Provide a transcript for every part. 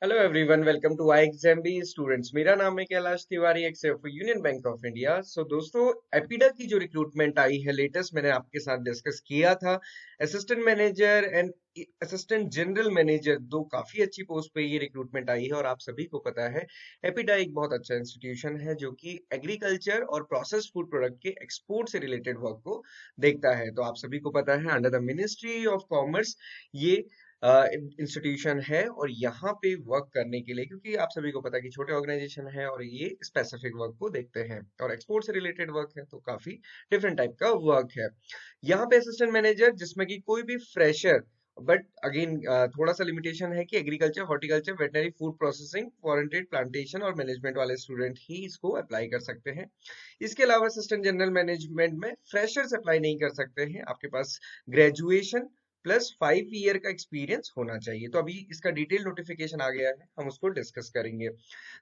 Hello everyone, welcome to I exam B students. मेरा नाम है Kailash Tiwari, except for Union Bank of India. So दोस्तों, APEDA की जो रिक्रूटमेंट आई है लेटेस्ट, मैंने आपके साथ डिस्कस किया था। Assistant manager and assistant general manager, दो काफी अच्छी पोस्ट पे ये रिक्रूटमेंट आई है। और आप सभी को पता है एपिडा एक बहुत अच्छा इंस्टीट्यूशन है जो कि एग्रीकल्चर और प्रोसेस फूड प्रोडक्ट के एक्सपोर्ट से रिलेटेड वर्क को देखता है। तो आप सभी को पता है under the ministry of commerce ये इंस्टीट्यूशन है। और यहाँ पे वर्क करने के लिए, क्योंकि आप सभी को पता है कि छोटे ऑर्गेनाइजेशन है और ये स्पेसिफिक वर्क को देखते हैं और एक्सपोर्ट से रिलेटेड वर्क है, तो काफी डिफरेंट टाइप का वर्क है। यहाँ पे असिस्टेंट मैनेजर जिसमें कि कोई भी फ्रेशर, बट अगेन थोड़ा सा लिमिटेशन है कि agriculture, horticulture, veterinary, food processing, foreign trade, plantation और मैनेजमेंट वाले स्टूडेंट ही इसको अप्लाई कर सकते हैं। इसके अलावा असिस्टेंट जनरल मैनेजमेंट में फ्रेशर्स अप्लाई नहीं कर सकते हैं। आपके पास ग्रेजुएशन प्लस 5 ईयर का एक्सपीरियंस होना चाहिए। तो अभी इसका डिटेल नोटिफिकेशन आ गया है, हम उसको डिस्कस करेंगे।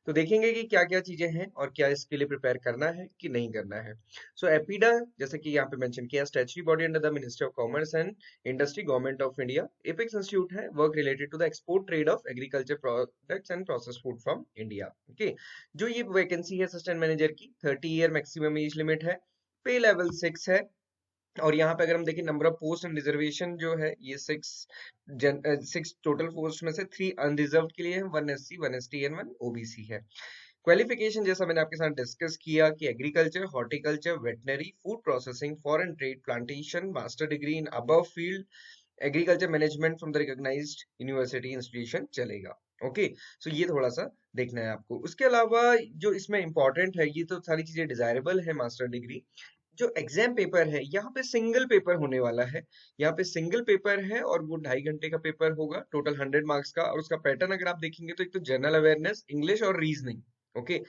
तो देखेंगे कि क्या क्या चीजें हैं और क्या इसके लिए प्रिपेयर करना है कि नहीं करना है। सो एपीडा, जैसे कि यहाँ पे मेंशन किया, statutory body under the ministry of commerce and industry, government of India. Apex institute है, work related to the export trade of agriculture products and process food from India. Okay, जो ये vacancy है assistant manager की, 30 year maximum age limit है, पे level 6 है। और यहाँ पे अगर हम देखें number of post and reservation जो है, ये 6 टोटल पोस्ट में से 3 अनरिजर्व के लिए है, 1 SC 1 ST एंड 1 OBC है। क्वालिफिकेशन जैसा मैंने आपके साथ डिस्कस किया कि agriculture, horticulture, veterinary, food processing, foreign trade, plantation, master degree in above field agriculture management from the recognised university institution चलेगा। ओके, सो ये थोड़ा सा देखना है आपको। उसके अलावा जो इसमें इंपॉर्टेंट है, ये तो सारी चीजें डिजायरेबल है, मास्टर डिग्री। जो एग्जाम पेपर है यहाँ पे सिंगल पेपर होने वाला है। यहाँ पे सिंगल पेपर है और वो 2.5 घंटे का पेपर होगा, टोटल 100 मार्क्स का। और उसका पैटर्न अगर आप देखेंगे तो एक तो जनरल अवेयरनेस, इंग्लिश और रीजनिंग। ओके,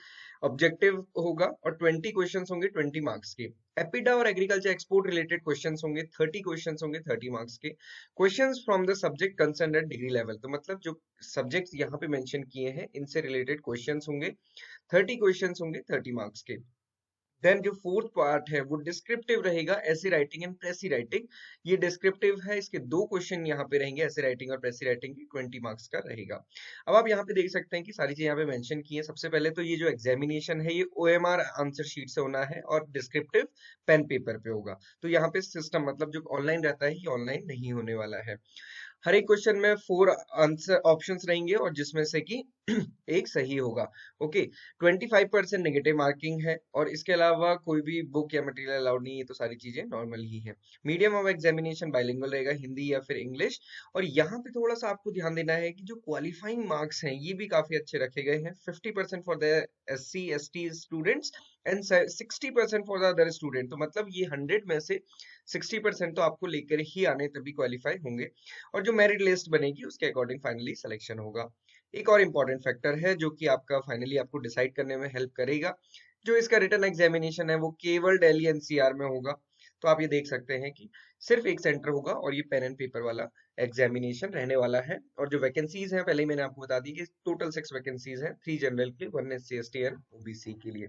ऑब्जेक्टिव होगा और 20 क्वेश्चंस होंगे 20 मार्क्स के। एपिडा और एग्रीकल्चर एक्सपोर्ट रिलेटेड क्वेश्चंस होंगे, 30 क्वेश्चंस होंगे 30 मार्क्स के। Questions from the subject concern at degree level, तो मतलब जो सब्जेक्ट्स यहाँ पे मेंशन किए हैं इनसे रिलेटेड क्वेश्चंस होंगे, 30 क्वेश्चंस होंगे 30 मार्क्स के। देन जो फोर्थ पार्ट है वो डिस्क्रिप्टिव रहेगा, ऐसे राइटिंग एंड प्रेसी राइटिंग। ये डिस्क्रिप्टिव है, इसके 2 क्वेश्चन यहाँ पे रहेंगे, ऐसे राइटिंग और प्रेसी राइटिंग की, 20 मार्क्स का रहेगा। अब आप यहाँ पे देख सकते हैं कि सारी चीजें यहाँ पे मेंशन की है। सबसे पहले तो ये जो एग्जामिनेशन है ये OMR आंसर शीट से होना है और डिस्क्रिप्टिव पेन पेपर पे होगा। तो यहाँ पे सिस्टम मतलब जो ऑनलाइन रहता है ये ऑनलाइन नहीं होने वाला है। हर एक क्वेश्चन में 4 आंसर ऑप्शंस रहेंगे और जिसमें से कि एक सही होगा। ओके, 25% नेगेटिव मार्किंग है और इसके अलावा कोई भी बुक या मटेरियल अलाउड नहीं है। तो सारी चीजें नॉर्मल ही है। मीडियम ऑफ एग्जामिनेशन बाइलिंगुअल रहेगा, हिंदी या फिर इंग्लिश। और यहाँ पे थोड़ा सा आपको ध्यान देना है कि जो क्वालिफाइंग मार्क्स हैं ये भी काफी अच्छे रखे गए हैं। 50% for the SC ST students and 60% for the other student. तो मतलब ये 100 में से 60% तो आपको लेकर ही आने तभी क्वालिफाई होंगे। और जो मेरिट लिस्ट बनेगी उसके अकॉर्डिंग फाइनली सिलेक्शन होगा। एक और इम्पॉर्टेंट फैक्टर है जो कि आपका फाइनली आपको डिसाइड करने में हेल्प करेगा। जो इसका रिटन एग्जामिनेशन है वो केवल दिल्ली NCR में होगा। तो आप ये देख सकते हैं कि सिर्फ एक सेंटर होगा और ये पेन एंड पेपर वाला एग्जामिनेशन रहने वाला है। और जो वैकेंसीज हैं पहले ही मैंने आपको बता दी कि टोटल 6 वैकेंसीज हैं, 3 जनरल के, 1 SC ST एंड OBC के लिए।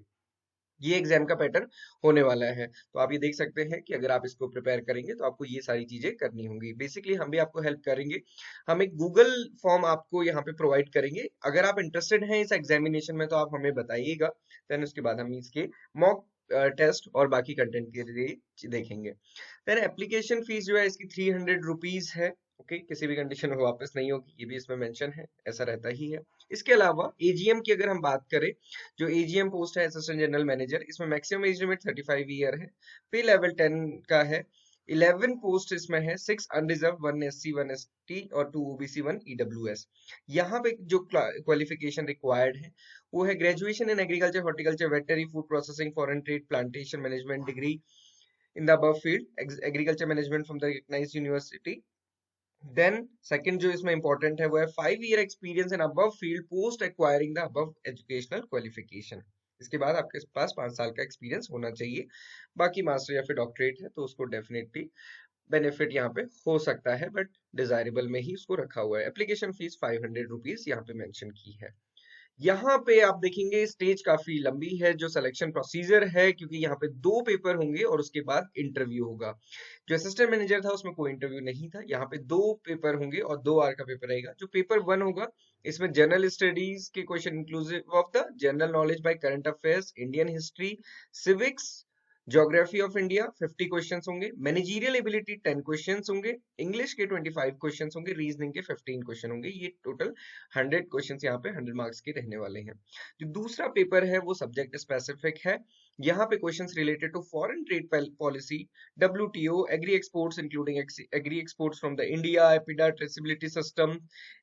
ये एग्जाम का पैटर्न होने वाला है। तो आप ये देख सकते हैं कि अगर आप इसको प्रिपेयर करेंगे तो आपको ये सारी चीजें करनी होंगी। बेसिकली हम भी आपको हेल्प करेंगे। हम एक गूगल फॉर्म आपको यहाँ पे प्रोवाइड करेंगे। अगर आप इंटरेस्टेड हैं इस एग्जामिनेशन में तो आप हमें बताइएगा। देन उसके बाद हम इसके मॉक टेस्ट और बाकी कंटेंट के लिए देखेंगे। देन एप्लीकेशन फीस जो है इसकी 300 रुपीज है। ओके, किसी भी कंडीशन में वापस नहीं होगी, ये भी इसमें मेंशन है, ऐसा रहता ही है। इसके अलावा एजीएम की अगर हम बात करें, जो एजीएम पोस्ट है असिस्टेंट जनरल मैनेजर, इसमें मैक्सिमम एज लिमिट 35 ईयर है, पे लेवल 10 का है। 11 पोस्ट इसमें है, 6 अनरिजर्व, 1 SC 1 ST और 2 OBC 1 EWS। यहाँ पे जो क्वालिफिकेशन रिक्वायर्ड है वो है graduation in agriculture, horticulture, veterinary, food processing, foreign trade, plantation management degree in the above field, agriculture management from the recognised university. Then second जो इसमें important है वो है 5 year experience in above field post acquiring the above educational qualification. इसके बाद आपके पास 5 साल का एक्सपीरियंस होना चाहिए। बाकी मास्टर या फिर डॉक्टरेट है तो उसको डेफिनेटली बेनिफिट यहाँ पे हो सकता है, बट डिजायरेबल में ही उसको रखा हुआ है। एप्लीकेशन फीस 500 रुपीज यहाँ पे मेंशन की है। यहाँ पे आप देखेंगे स्टेज काफी लंबी है जो सिलेक्शन प्रोसीजर है, क्योंकि यहाँ पे 2 पेपर होंगे और उसके बाद इंटरव्यू होगा। जो असिस्टेंट मैनेजर था उसमें कोई इंटरव्यू नहीं था। यहाँ पे 2 पेपर होंगे और 2 आवर का पेपर रहेगा। जो पेपर 1 होगा इसमें जनरल स्टडीज के question inclusive of the general knowledge by current affairs, Indian history, civics, geography of India 50 questions होंगे, मैनेजरियल एबिलिटी 10 क्वेश्चंस होंगे, इंग्लिश के 25 क्वेश्चंस होंगे, रीजनिंग के 15 क्वेश्चन होंगे। ये टोटल 100 क्वेश्चंस यहाँ पे 100 मार्क्स के रहने वाले हैं। जो दूसरा पेपर है वो सब्जेक्ट स्पेसिफिक है। यहाँ पे questions related to foreign trade policy, WTO, agri exports including agri exports from the India, APEDA, traceability system,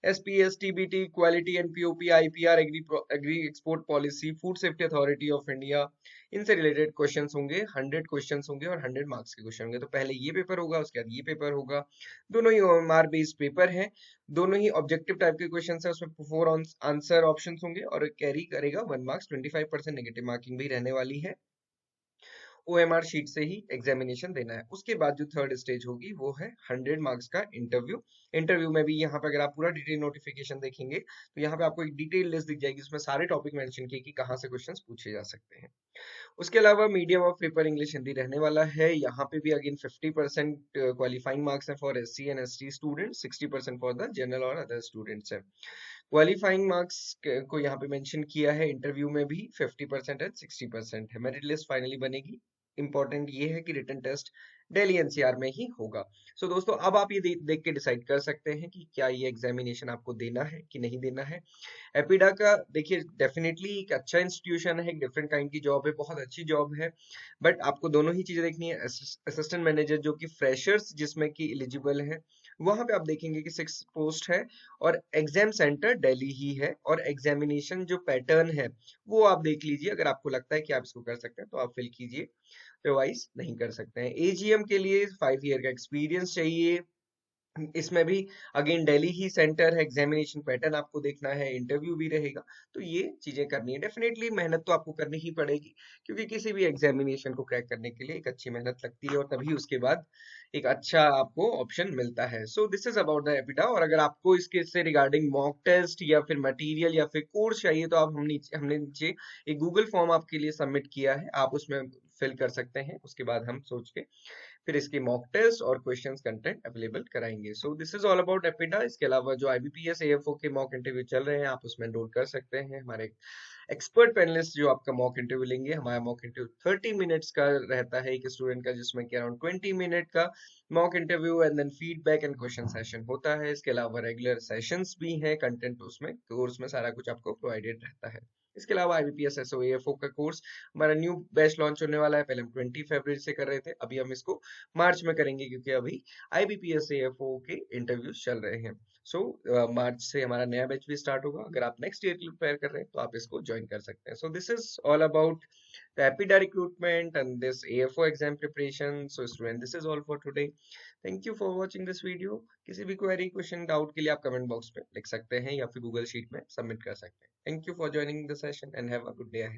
SPS, TBT, quality, NPOP, IPR, agri export policy, food safety authority of India, इनसे रिलेटेड questions होंगे। 100 questions होंगे और 100 marks के question होंगे। तो पहले ये पेपर होगा, उसके बाद ये पेपर होगा। दोनों ही OMR बेस्ड पेपर है, दोनों ही ऑब्जेक्टिव टाइप के क्वेश्चन है। उसमें 4 आंसर ऑप्शन होंगे और कैरी करेगा 1 मार्क्स। 25% नेगेटिव मार्किंग भी रहने वाली है। OMR शीट से ही एग्जामिनेशन देना है। उसके बाद जो थर्ड स्टेज होगी वो है 100 मार्क्स का इंटरव्यू। इंटरव्यू में भी यहाँ पे अगर आप पूरा डिटेल नोटिफिकेशन देखेंगे तो यहाँ पे आपको एक डिटेल लिस्ट दिख जाएगी, उसमें सारे टॉपिक मेंशन किए कि कहाँ से क्वेश्चंस पूछे जा सकते हैं। उसके अलावा medium of paper English Hindi रहने वाला है। यहाँ पे भी अगेन 50% क्वालिफाइंग मार्क्स है for SC and ST student, 60% for the general और अदर स्टूडेंट्स है। क्वालिफाइंग मार्क्स को यहाँ पे मेंशन किया है। इंटरव्यू में भी 50% है, 60% है। मेरिट लिस्ट फाइनली बनेगी। इंपॉर्टेंट ये है कि रिटन टेस्ट दिल्ली NCR में ही होगा। सो दोस्तों अब आप ये देख के डिसाइड कर सकते हैं कि क्या ये एग्जामिनेशन आपको देना है कि नहीं देना है। एपिडा का देखिए डेफिनेटली एक अच्छा इंस्टीट्यूशन है, एक डिफरेंट काइंड की जॉब है, बहुत अच्छी जॉब है। बट आपको दोनों ही चीजें देखनी है। असिस्टेंट मैनेजर जो कि फ्रेशर्स जिसमें कि एलिजिबल है, वहां पे आप देखेंगे कि 6 पोस्ट है और एग्जाम सेंटर दिल्ली ही है। और एग्जामिनेशन जो पैटर्न है वो आप देख लीजिए, अगर आपको लगता है कि आप इसको कर सकते हैं तो आप फिल कीजिए, अदरवाइज नहीं कर सकते हैं। AGM के लिए 5 ईयर का एक्सपीरियंस चाहिए। इसमें भी अगेन दिल्ली ही सेंटर है, एग्जामिनेशन पैटर्न आपको देखना है, इंटरव्यू भी रहेगा। तो ये चीजें करनी है। डेफिनेटली मेहनत तो आपको करनी ही पड़ेगी, क्योंकि किसी भी एग्जामिनेशन को क्रैक करने के लिए एक अच्छी मेहनत लगती है और तभी उसके बाद एक अच्छा आपको ऑप्शन मिलता है। So this is about the APEDA. और अगर आपको इसके से रिगार्डिंग मॉक टेस्ट या फिर मटेरियल या फिर कोर्स चाहिए तो आप हमने नीचे एक गूगल फॉर्म आपके लिए सबमिट किया है, आप उसमें फिल कर सकते हैं। उसके बाद हम सोच के फिर इसके मॉक टेस्ट और क्वेश्चंस कंटेंट अवेलेबल कराएंगे। So this is all about APEDA. इसके अलावा जो IBPS AFO के मॉक इंटरव्यू चल रहे हैं आप उसमें एनरोल कर सकते हैं। हमारे एक्सपर्ट पैनलिस्ट जो आपका मॉक इंटरव्यू लेंगे, हमारा मॉक इंटरव्यू 30 मिनट्स का रहता है एक स्टूडेंट का, जिसमें कि अराउंड 20 मिनट का mock interview and then feedback and question session होता है। इसके अलावा रेगुलर सेशंस भी हैं, कंटेंट उसमें कोर्स में सारा कुछ आपको प्रोवाइडेड रहता है। इसके अलावा IBPS SO AFO का कोर्स हमारा न्यू बैच लॉन्च होने वाला है। पहले हम 20 फरवरी से कर रहे थे, अभी हम इसको मार्च में करेंगे, क्योंकि अभी IBPS AFO के इंटरव्यूज चल रहे हैं। सो मार्च से हमारा नया बैच भी स्टार्ट होगा। अगर आप नेक्स्ट ईयर के लिए प्रिपेयर कर रहे हैं तो आप इसको ज्वाइन कर सकते हैं। So this is all about the APEDA recruitment and this AFO exam preparation. So student, this is all for today. Thank you for watching this video. किसी भी क्वेरी, क्वेश्चन, डाउट के लिए आप कमेंट बॉक्स में लिख सकते हैं या फिर गूगल शीट में सबमिट कर सकते हैं। Thank you for joining the session and have a good day.